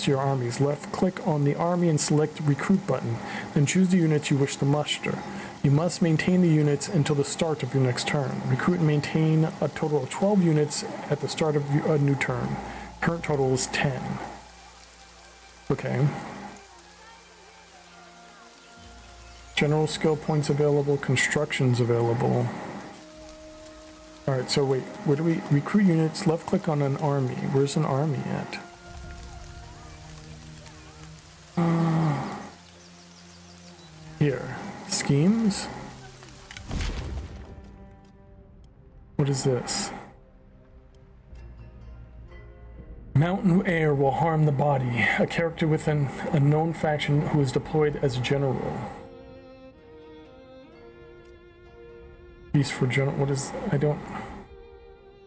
to your armies. Left click on the army and select recruit button. Then choose the units you wish to muster. You must maintain the units until the start of your next turn. Recruit and maintain a total of 12 units at the start of a new turn. Current total is 10. Okay. General skill points available, constructions available. Alright, so wait, where do we recruit units? Left click on an army. Where's an army at? Here. Schemes? What is this? Mountain air will harm the body. A character within a known faction who is deployed as general. Piece for general. What is? I don't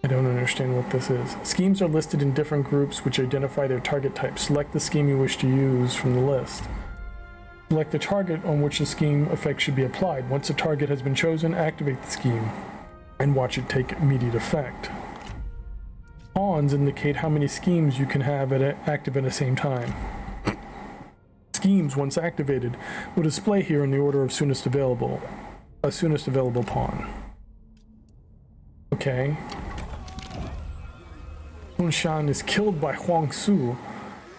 understand what this is. Schemes are listed in different groups which identify their target type. Select the scheme you wish to use from the list. Select the target on which the scheme effect should be applied. Once the target has been chosen, activate the scheme and watch it take immediate effect. Pawns indicate how many schemes you can have active at the same time. Schemes, once activated, will display here in the order of soonest available. A soonest available pawn. Okay. Sun Shan is killed by Huang Su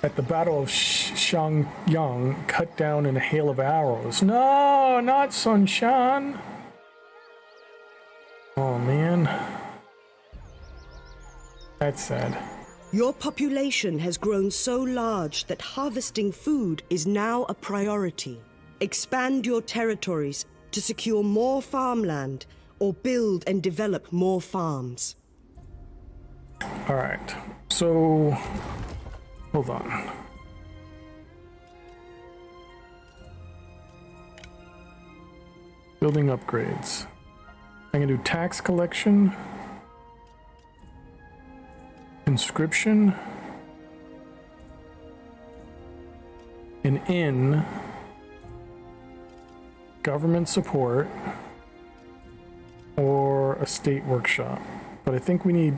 at the Battle of Xiangyang, cut down in a hail of arrows. No, not Sun Shan. Oh man. That's sad. Your population has grown so large that harvesting food is now a priority. Expand your territories to secure more farmland or build and develop more farms. All right, so hold on. Building upgrades. I can do tax collection, conscription, an inn, government support, or a state workshop. But I think we need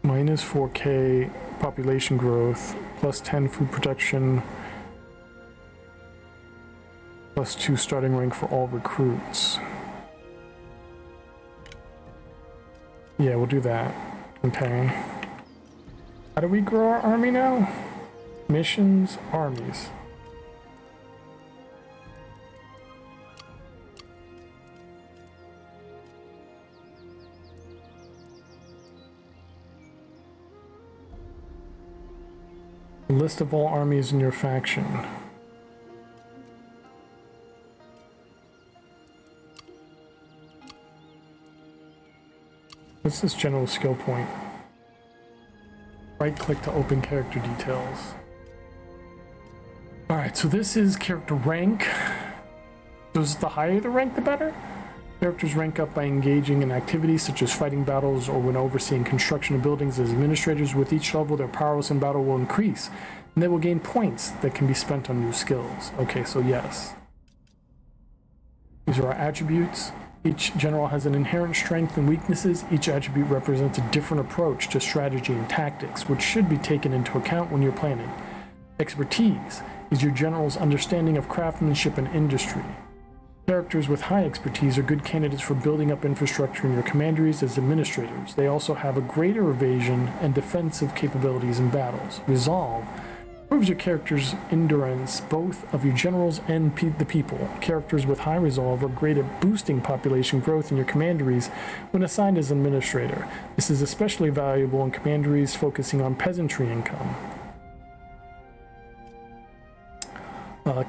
minus 4K population growth, plus 10 food production, plus 2 starting rank for all recruits. Yeah, we'll do that. Okay. How do we grow our army now? Missions, armies. List of all armies in your faction. What's this general skill point? Right click to open character details. Alright, so this is character rank. So the higher the rank, the better? Characters rank up by engaging in activities such as fighting battles or when overseeing construction of buildings as administrators. With each level, their powers in battle will increase, and they will gain points that can be spent on new skills. Okay, so yes. These are our attributes. Each general has an inherent strength and weaknesses. Each attribute represents a different approach to strategy and tactics, which should be taken into account when you're planning. Expertise is your general's understanding of craftsmanship and industry. Characters with high expertise are good candidates for building up infrastructure in your commanderies as administrators. They also have a greater evasion and defensive capabilities in battles. Resolve proves your character's endurance, both of your generals and the people. Characters with high resolve are great at boosting population growth in your commanderies when assigned as administrator. This is especially valuable in commanderies focusing on peasantry income.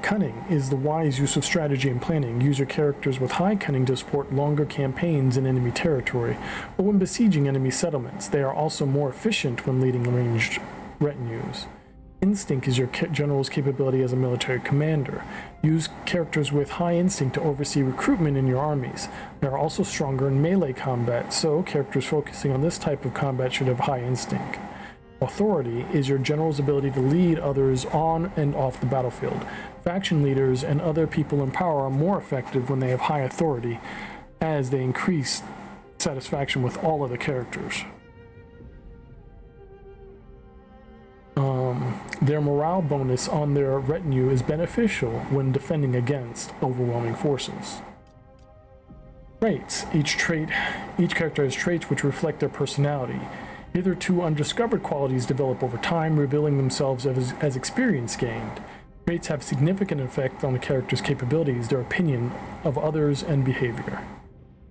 Cunning is the wise use of strategy and planning. Use your characters with high cunning to support longer campaigns in enemy territory, or when besieging enemy settlements. They are also more efficient when leading ranged retinues. Instinct is your general's capability as a military commander. Use characters with high instinct to oversee recruitment in your armies. They are also stronger in melee combat, so characters focusing on this type of combat should have high instinct. Authority is your general's ability to lead others on and off the battlefield. Faction leaders and other people in power are more effective when they have high authority, as they increase satisfaction with all other characters. Their morale bonus on their retinue is beneficial when defending against overwhelming forces. Traits. Each character has traits which reflect their personality. Hitherto undiscovered qualities develop over time, revealing themselves as experience gained. Traits have significant effect on the character's capabilities, their opinion of others, and behavior.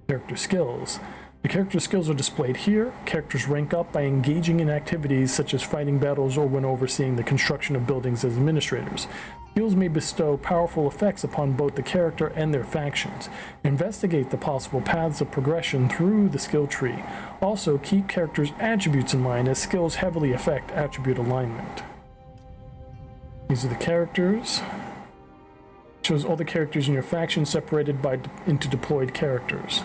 Character skills. The character's skills are displayed here. Characters rank up by engaging in activities such as fighting battles or when overseeing the construction of buildings as administrators. Skills may bestow powerful effects upon both the character and their factions. Investigate the possible paths of progression through the skill tree. Also, keep characters' attributes in mind, as skills heavily affect attribute alignment. These are the characters. Shows all the characters in your faction separated into deployed characters.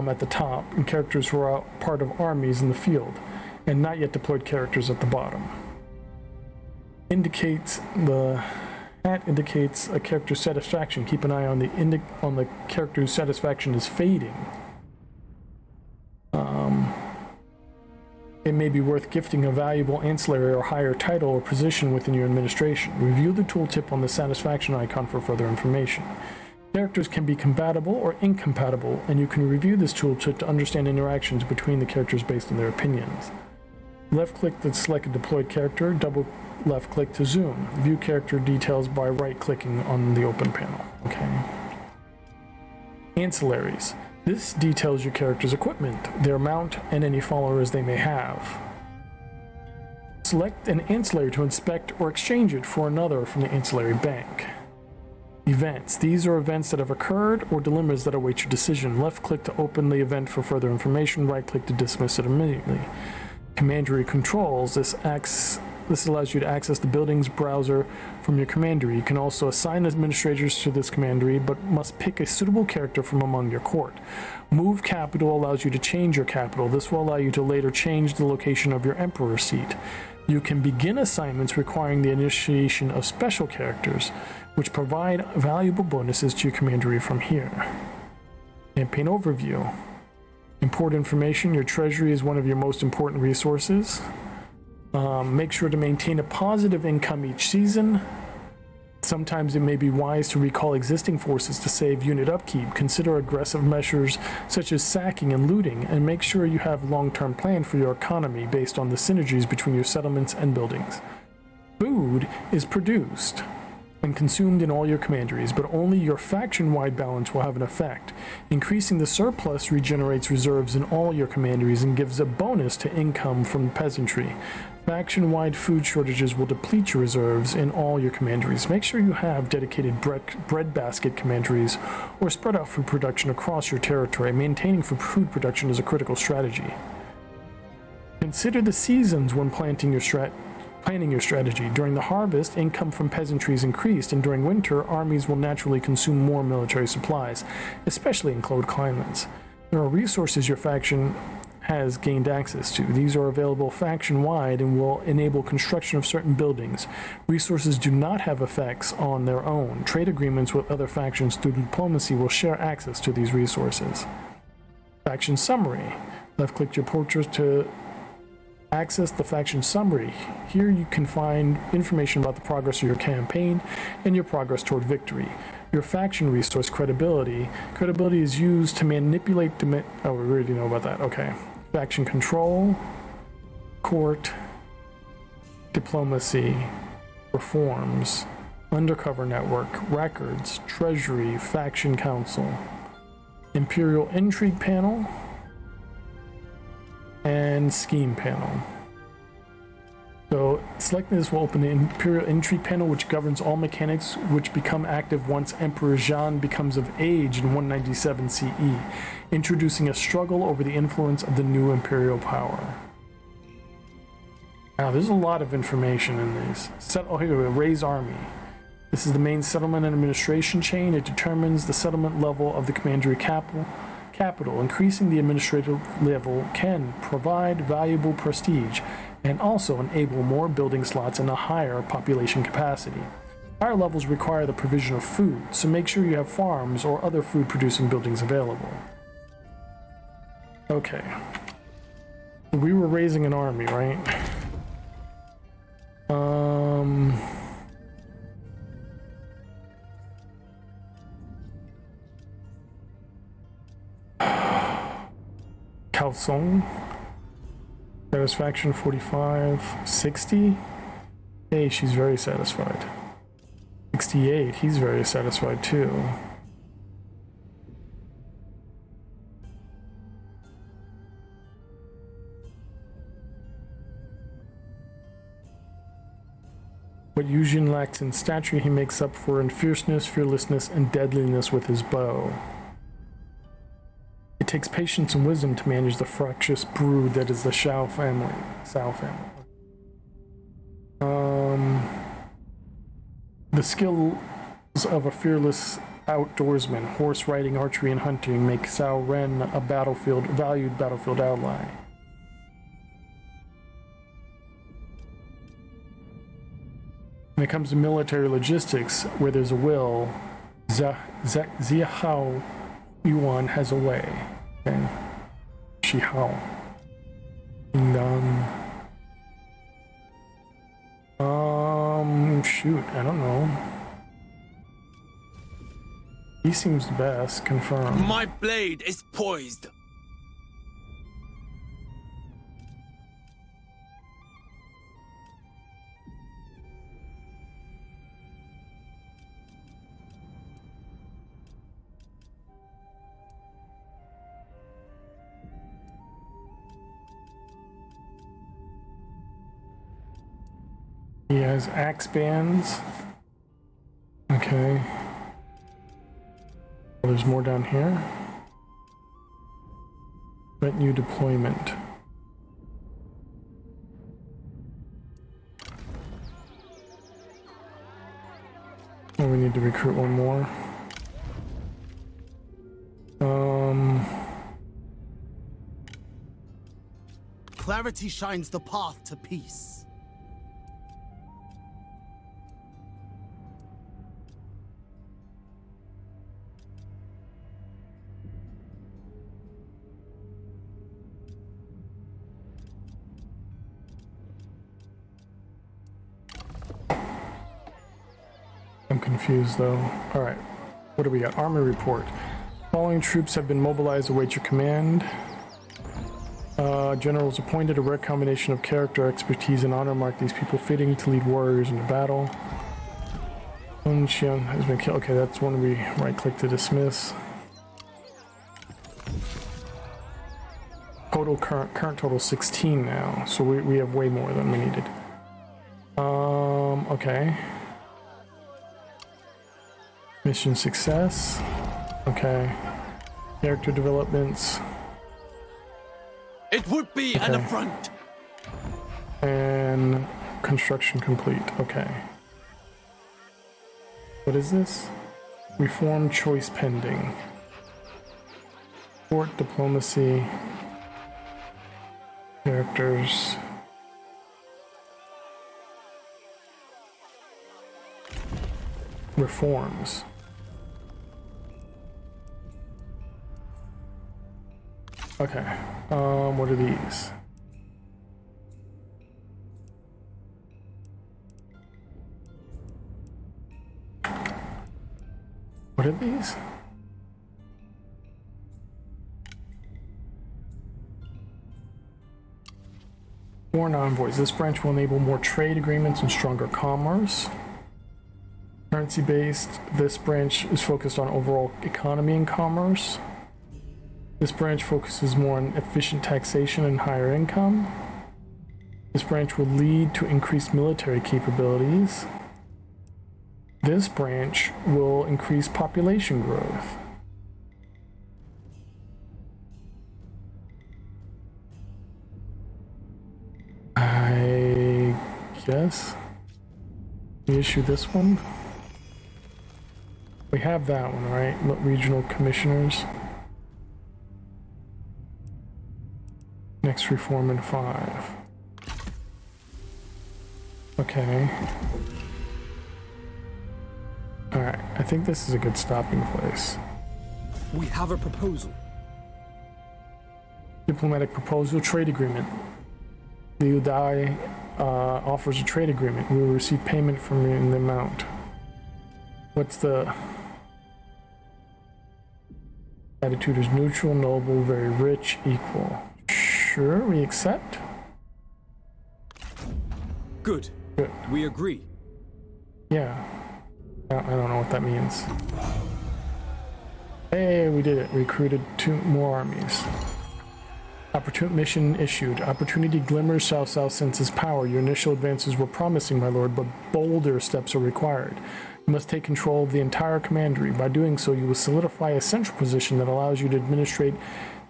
At the top, and characters who are part of armies in the field, and not yet deployed characters at the bottom. That indicates a character's satisfaction. Keep an eye on the character's satisfaction is fading. It may be worth gifting a valuable ancillary or higher title or position within your administration. Review the tooltip on the satisfaction icon for further information. Characters can be compatible or incompatible, and you can review this tooltip to understand interactions between the characters based on their opinions. Left-click to select a deployed character, double left-click to zoom. View character details by right-clicking on the open panel. Okay. Ancillaries. This details your character's equipment, their mount, and any followers they may have. Select an ancillary to inspect or exchange it for another from the ancillary bank. Events. These are events that have occurred or dilemmas that await your decision. Left-click to open the event for further information. Right-click to dismiss it immediately. Commandery controls. This allows you to access the building's browser from your commandery. You can also assign administrators to this commandery, but must pick a suitable character from among your court. Move capital allows you to change your capital. This will allow you to later change the location of your emperor seat. You can begin assignments requiring the initiation of special characters, which provide valuable bonuses to your commandery from here. Campaign overview. Important information. Your treasury is one of your most important resources. Make sure to maintain a positive income each season. Sometimes it may be wise to recall existing forces to save unit upkeep. Consider aggressive measures such as sacking and looting, and make sure you have a long-term plan for your economy based on the synergies between your settlements and buildings. Food is produced and consumed in all your commanderies, but only your faction-wide balance will have an effect. Increasing the surplus regenerates reserves in all your commanderies and gives a bonus to income from peasantry. Faction-wide food shortages will deplete your reserves in all your commanderies. Make sure you have dedicated bread basket commanderies or spread out food production across your territory. Maintaining food production is a critical strategy. Consider the seasons when planting your Planning your strategy. During the harvest, income from peasantry is increased, and during winter, armies will naturally consume more military supplies, especially in cold climates. There are resources your faction has gained access to. These are available faction-wide and will enable construction of certain buildings. Resources do not have effects on their own. Trade agreements with other factions through diplomacy will share access to these resources. Faction summary. Left-click your portrait to access the faction summary. Here you can find information about the progress of your campaign and your progress toward victory. Your faction resource credibility. Credibility is used to manipulate oh, we already know about that. Okay. Faction control, court, diplomacy, reforms, undercover network, records, treasury, faction council, imperial intrigue panel, and scheme panel. So selecting this will open the Imperial Intrigue panel, which governs all mechanics which become active once Emperor Jean becomes of age in 197 CE, introducing a struggle over the influence of the new imperial power. Now, there's a lot of information in these. Oh, here we go. Raise army. This is the main settlement and administration chain. It determines the settlement level of the commandery capital. Increasing the administrative level can provide valuable prestige and also enable more building slots and a higher population capacity. Higher levels require the provision of food, so make sure you have farms or other food-producing buildings available. Okay. We were raising an army, right? Calzone. Satisfaction 45. 60. Hey, she's very satisfied. 68. He's very satisfied too. What Yujin lacks in stature, he makes up for in fierceness, fearlessness, and deadliness with his bow. It takes patience and wisdom to manage the fractious brood that is the Shao family. The skills of a fearless outdoorsman, horse riding, archery, and hunting make Cao Ren a valued battlefield ally. When it comes to military logistics, where there's a will, Zihao Yuan has a way. Okay. Shihao. Ding shoot, I don't know. He seems the best, confirmed. My blade is poised. He has axe bands. Okay. Oh, there's more down here. Retinue deployment. Oh, we need to recruit one more. Clarity shines the path to peace. I'm confused though. Alright, what do we got? Army report. Following troops have been mobilized, await your command. Generals appointed, a rare combination of character, expertise, and honor mark these people fitting to lead warriors into battle. Sun Xian has been killed. Okay, that's when we right click to dismiss. Total current total 16 now, so we have way more than we needed. Okay. Mission success. Okay. Character developments. It would be an affront. And construction complete. Okay. What is this? Reform choice pending. Court diplomacy. Characters. Reforms. Okay. What are these? What are these? Foreign envoys. This branch will enable more trade agreements and stronger commerce. Currency-based. This branch is focused on overall economy and commerce. This branch focuses more on efficient taxation and higher income. This branch will lead to increased military capabilities. This branch will increase population growth. I guess we issue this one. We have that one, right? Regional commissioners. Next reform in 5. Okay. Alright, I think this is a good stopping place. We have a proposal. Diplomatic proposal, trade agreement. Liu Dai offers a trade agreement. We will receive payment from you in the amount. What's the... Attitude is neutral, noble, very rich, equal. Sure, we accept. Good. Good. We agree. Yeah. I don't know what that means. Hey, we did it. Recruited 2 more armies. Mission issued. Opportunity glimmers. Cao senses power. Your initial advances were promising, my lord, but bolder steps are required. You must take control of the entire commandery. By doing so, you will solidify a central position that allows you to administrate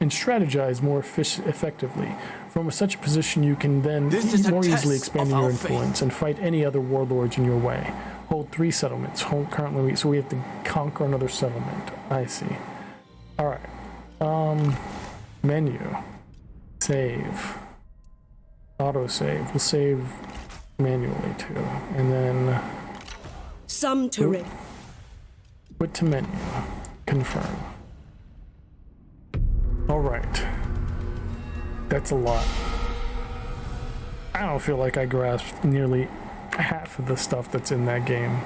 and strategize more effectively. From such a position, you can then more easily expand your influence and fight any other warlords in your way. Hold 3 settlements. Currently, so we have to conquer another settlement. I see. All right. Menu. Save. Autosave. We'll save manually too, and then Some terrain. quit to menu. Confirm. All right. That's a lot. I don't feel like I grasped nearly half of the stuff that's in that game.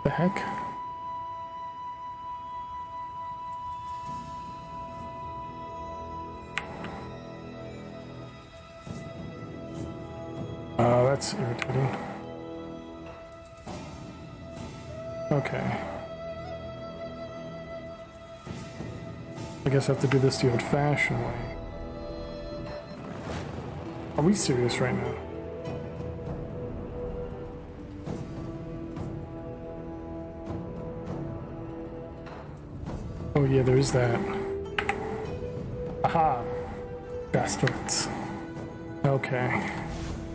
The heck? That's irritating. Okay. I guess I have to do this the old-fashioned way. Are we serious right now? Oh yeah, there's that. Aha! Bastards. Okay.